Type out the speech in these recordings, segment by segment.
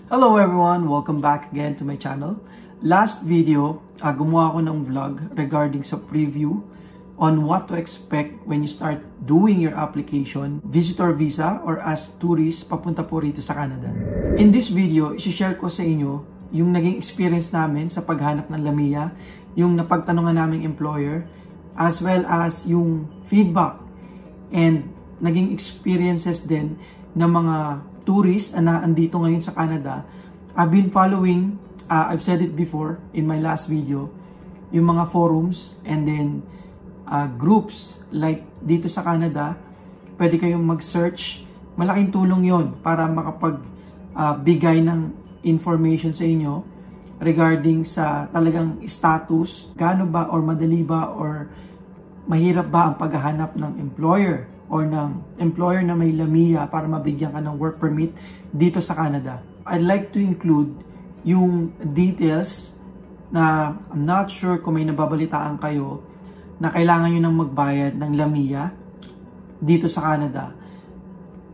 Hello everyone! Welcome back again to my channel. Last video, gumawa ako ng vlog regarding sa preview on what to expect when you start doing your application, visitor visa or as tourist papunta po rito sa Canada. In this video, isi-share ko sa inyo yung naging experience namin sa paghanap ng LAMIA, yung napagtanungan naming employer, as well as yung feedback and naging experiences din ng mga tourists na andito ngayon sa Canada. I've been following, I've said it before in my last video, yung mga forums and then groups like dito sa Canada. Pwede kayong mag-search. Malaking tulong yon para makapagbigay ng information sa inyo regarding sa talagang status, gaano ba or madali ba or mahirap ba ang paghahanap ng employer or ng employer na may LAMIA para mabigyan ka ng work permit dito sa Canada. I'd like to include yung details na I'm not sure kung may nababalitaan kayo na kailangan nyo nang magbayad ng LAMIA dito sa Canada.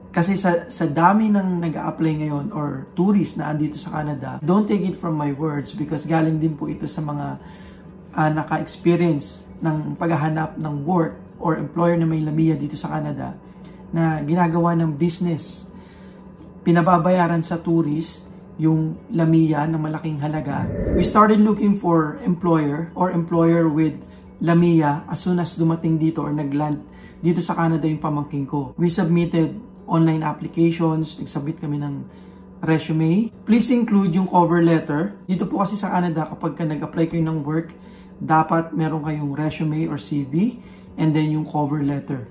Kasi sa dami ng nag-a-apply ngayon or tourist na andito sa Canada, don't take it from my words because galing din po ito sa mga naka-experience ng paghahanap ng work or employer na may LAMIA dito sa Canada na ginagawa ng business. Pinababayaran sa tourist yung LAMIA na malaking halaga. We started looking for employer or employer with LAMIA as soon as dumating dito or nagland dito sa Canada yung pamangkin ko. We submitted online applications, nagsubmit kami ng resume. Please include yung cover letter. Dito po kasi sa Canada kapag ka nag-apply kayo ng work, dapat meron kayong resume or CV and then yung cover letter.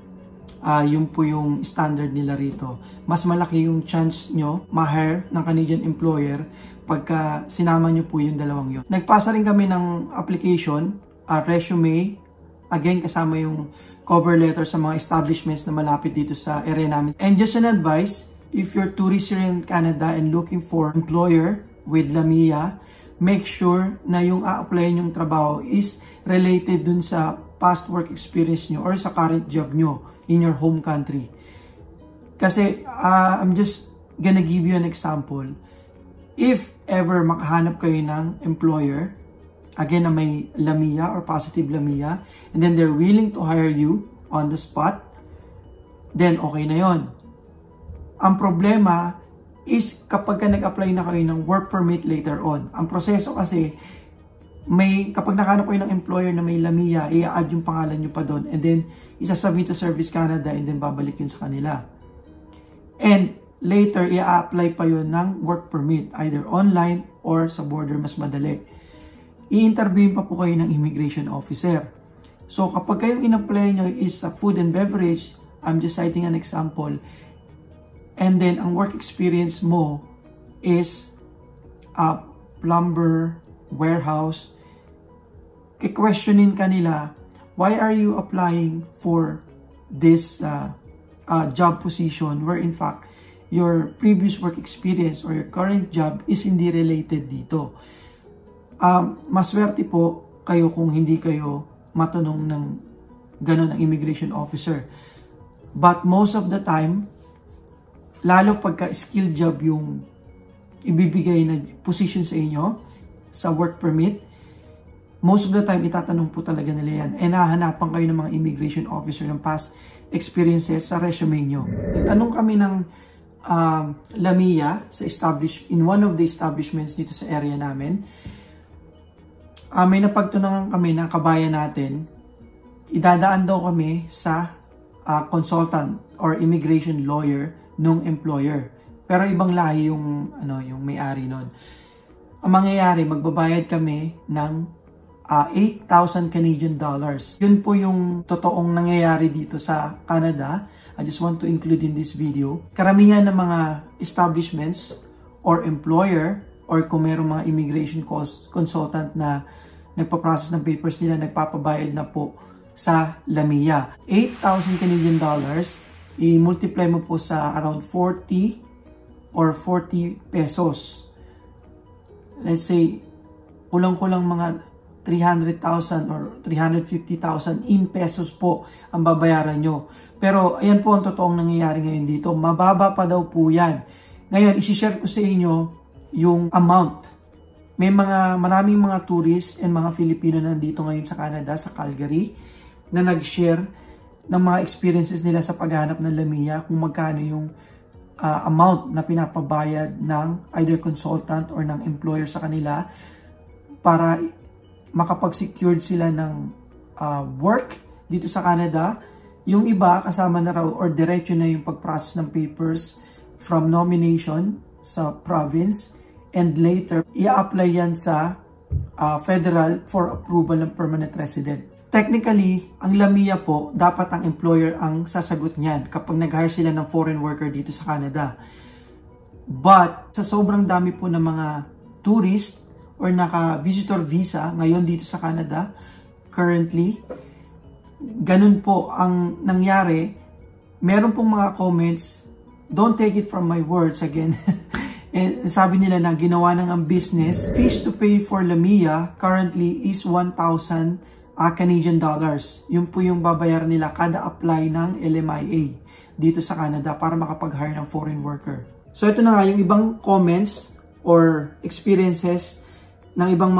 Yun po yung standard nila rito. Mas malaki yung chance nyo ma-hire ng Canadian employer pagka sinama nyo po yung dalawang yun. Nagpasa rin kami ng application, resume, again kasama yung cover letter sa mga establishments na malapit dito sa area namin. And just an advice, if you're tourist here in Canada and looking for employer with LAMIA, make sure na yung a-applyan yung trabaho is related dun sa past work experience nyo or sa current job nyo in your home country. Kasi I'm just gonna give you an example. If ever makahanap kayo ng employer, again na may LAMIA or positive LAMIA, and then they're willing to hire you on the spot, then okay na yon. Ang problema is kapag ka nag-apply na kayo ng work permit later on. Ang proseso kasi, kapag nakahanap kayo ng employer na may LAMIA, i-add yung pangalan nyo pa doon and then isasubmit sa Service Canada and then babalik yun sa kanila. And later, i-apply pa yun ng work permit, either online or sa border mas madali. I-interview pa po kayo ng immigration officer. So kapag kayong in-apply nyo is sa food and beverage, I'm just citing an example, and then ang work experience mo is plumber, warehouse, i-questionin ka nila, why are you applying for this job position where in fact your previous work experience or your current job is hindi related dito. Maswerte po kayo kung hindi kayo matanong ng gano'n ng immigration officer. But most of the time, lalo pagka skill job yung ibibigay na position sa inyo, sa work permit, most of the time itatanong po talaga nila yan. And hahanapan kayo ng mga immigration officer ng past experiences sa resume nyo. Nagtanong kami ng LAMIA sa in one of the establishments dito sa area namin. May napagtunangan kami na kabayan natin, idadaan daw kami sa consultant or immigration lawyer nung employer. Pero ibang lahi yung may-ari nun. Ang mangyayari, magbabayad kami ng 8,000 Canadian dollars. Yun po yung totoong nangyayari dito sa Canada. I just want to include in this video. Karamihan ng mga establishments or employer or kung mayroong mga immigration consultant na nagpa-process ng papers nila, nagpapabayad na po sa LAMIA. 8,000 Canadian dollars, i-multiply mo po sa around 40 or 40 pesos. Let's say, kulang-kulang mga 300,000 or 350,000 in pesos po ang babayaran nyo. Pero ayan po ang totoong nangyayari ngayon dito. Mababa pa daw po yan. Ngayon, isi-share ko sa inyo yung amount. Maraming mga tourists and mga Filipino nandito ngayon sa Canada, sa Calgary, na nag-share ng mga experiences nila sa paghahanap ng Lamia, kung magkano yung amount na pinapabayad ng either consultant or ng employer sa kanila para makapag-secured sila ng work dito sa Canada. Yung iba, kasama na raw or diretso na yung pag-process ng papers from nomination sa province and later i-apply yan sa federal for approval ng permanent resident. Technically, ang Lamia po, dapat ang employer ang sasagot niyan kapag nag-hire sila ng foreign worker dito sa Canada. But sa sobrang dami po ng mga tourist or naka-visitor visa ngayon dito sa Canada, currently, ganun po ang nangyari. Meron pong mga comments, don't take it from my words again. And sabi nila na ginawa ng ang business, fees to pay for Lamia currently is 1,000 Canadian dollars. Yun po yung babayaran nila kada apply ng LMIA dito sa Canada para makapag-hire ng foreign worker. So ito na nga yung ibang comments or experiences ng ibang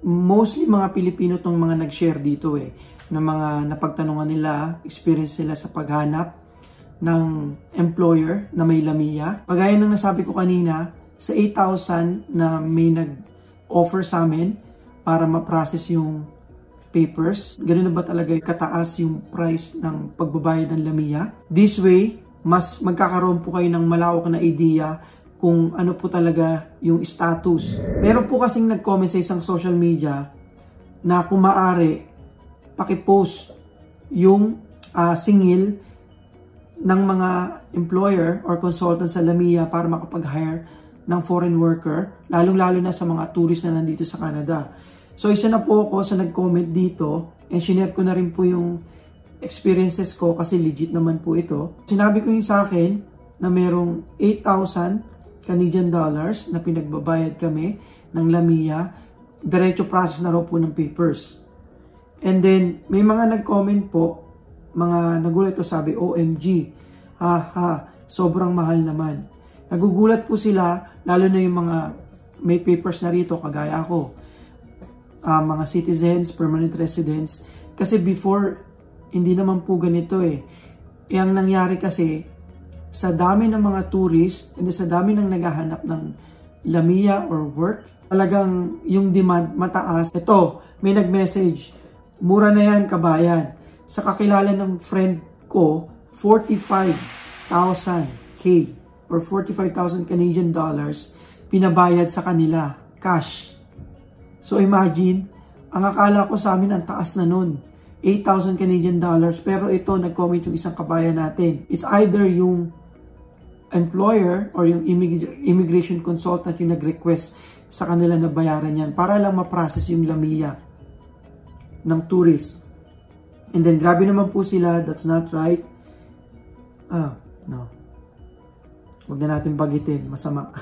mostly mga Pilipino tong mga nag-share dito ng mga napagtanungan nila, experience nila sa paghanap ng employer na may Lamia. Pagaya ng nasabi ko kanina, sa 8,000 na may nag-offer sa amin para ma-process yung papers, ganun na ba talaga kataas yung price ng pagbabayad ng Lamia? This way, mas magkakaroon po kayo ng malawak na idea kung ano po talaga yung status. Meron po kasing nag-comment sa isang social media na kung maaari, pakipost yung singil ng mga employer or consultant sa Lamia para makapag-hire ng foreign worker, lalong-lalo na sa mga tourist na nandito sa Canada. So isa na po ako sa nag-comment dito and shinare ko na rin po yung experiences ko kasi legit naman po ito. Sinabi ko yung sa akin na merong 8,000 Canadian dollars na pinagbabayad kami ng Lamia, diretso process na raw po ng papers. And then may mga nag-comment po, mga nagulat to, sabi, OMG, sobrang mahal naman. Nagugulat po sila, lalo na yung mga may papers na rito, kagaya ako, mga citizens, permanent residents, kasi before, hindi naman po ganito Ang nangyari kasi, sa dami ng mga tourists, and sa dami ng naghahanap ng Lamia or work, talagang yung demand mataas. Ito, may nag-message, mura na yan, kabayan. Sa kakilala ng friend ko, 45,000 K or 45,000 Canadian dollars pinabayad sa kanila, cash. So imagine, ang akala ko sa amin ang taas na nun, 8,000 Canadian dollars, pero ito, nag-comment yung isang kabayan natin. It's either yung employer or yung immigration consultant yung nag-request sa kanila na bayaran yan para lang ma-process yung Lamia ng tourist. And then, grabe naman po sila. That's not right. No. Huwag na natin bagitin. Masama.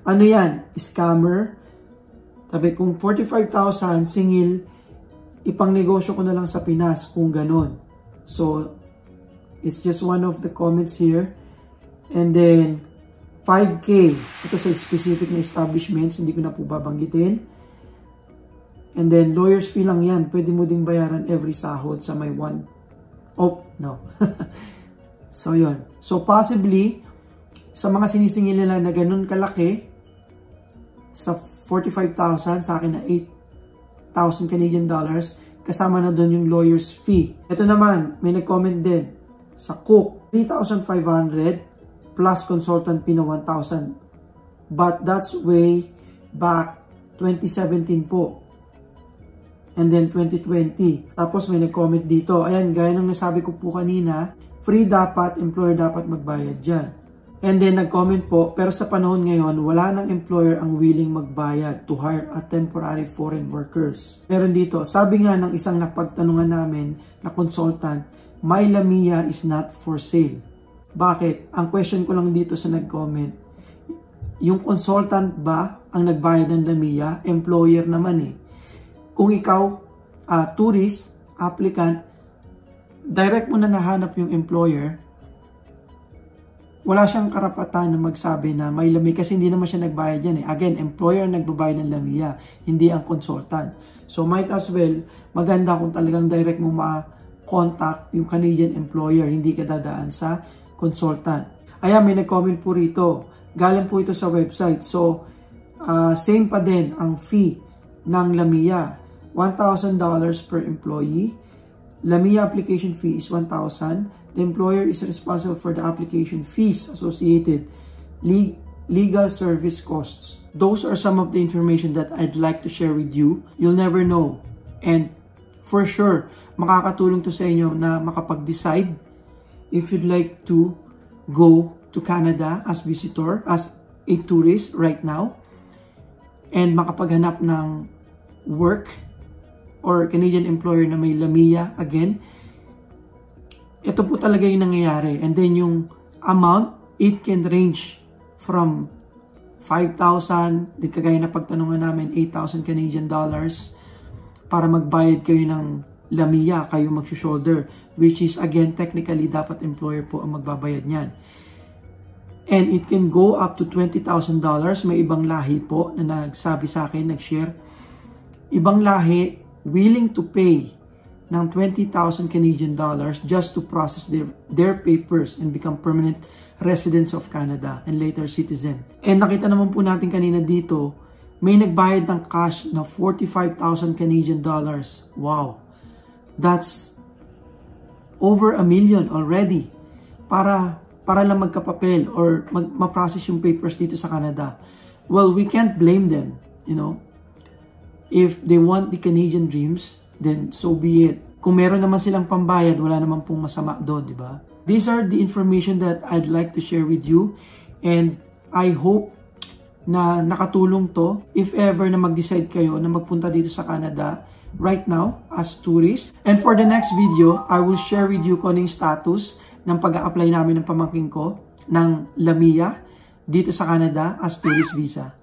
Ano yan? Scammer. Sabi, kung 45,000 singil, ipang negosyo ko na lang sa Pinas kung ganon. So, it's just one of the comments here. And then, 5K. Ito sa specific na establishments. Hindi ko na po babanggitin. And then, lawyer's fee lang yan. Pwede mo ding bayaran every sahod sa may one. Oh, no. So, yun. So, possibly, sa mga sinisingil nila na ganun kalaki, sa 45,000, sa akin na 8,000 Canadian dollars, kasama na doon yung lawyer's fee. Ito naman, may nag-comment din. Sa cook, 3,500 plus consultant fee na 1,000. But that's way back 2017 po. And then 2020. Tapos may nag-comment dito. Ayan, gaya ng nasabi ko po kanina, free dapat, employer dapat magbayad dyan. And then nag-comment po, pero sa panahon ngayon, wala nang employer ang willing magbayad to hire a temporary foreign workers. Meron dito, sabi nga ng isang napagtanungan namin na consultant, my Lamia is not for sale. Bakit? Ang question ko lang dito sa nag-comment, yung consultant ba ang nagbayad ng Lamia? Employer naman Kung ikaw, tourist, applicant, direct mo na nahanap yung employer, wala siyang karapatan na magsabi na may LAMIA kasi hindi naman siya nagbayad yan eh. Again, employer nagbabayad ng LAMIA, hindi ang consultant. So might as well, maganda kung talagang direct mo ma-contact yung Canadian employer, hindi ka dadaan sa consultant. Ayan, may nag-comment po rito. Galing po ito sa website. So, same pa din ang fee ng LAMIA. $1,000 per employee. LAMIA application fee is $1,000. The employer is responsible for the application fees associated, legal service costs. Those are some of the information that I'd like to share with you. You'll never know. And for sure, makakatulong to sa inyo na makapag-decide if you'd like to go to Canada as visitor, as a tourist right now, and makapaghanap ng work or Canadian employer na may LAMIA again. Ito po talaga yung nangyayari. And then yung amount, it can range from 5,000, di kagaya na pagtanungan namin, 8,000 Canadian dollars para magbayad kayo ng LAMIA, kayo mag-shoulder, which is again, technically, dapat employer po ang magbabayad niyan. And it can go up to $20,000. May ibang lahi po na nagsabi sa akin, nag-share. Ibang lahi, willing to pay ng 20,000 Canadian dollars just to process their papers and become permanent residents of Canada and later citizen. And nakita naman po natin kanina dito, may nagbayad ng cash na 45,000 Canadian dollars. Wow! That's over $1 million already para lang magkapapel or ma-process yung papers dito sa Canada. Well, we can't blame them, you know. If they want the Canadian dreams, then so be it. Kung meron naman silang pambayad, wala naman pong masama doon, di ba? These are the information that I'd like to share with you, and I hope na nakatulong to if ever na mag-decide kayo na magpunta dito sa Canada right now as tourist. And for the next video, I will share with you kung ano yung status ng pag-a-apply namin ng pamangkin ko ng LAMIA dito sa Canada as tourist visa.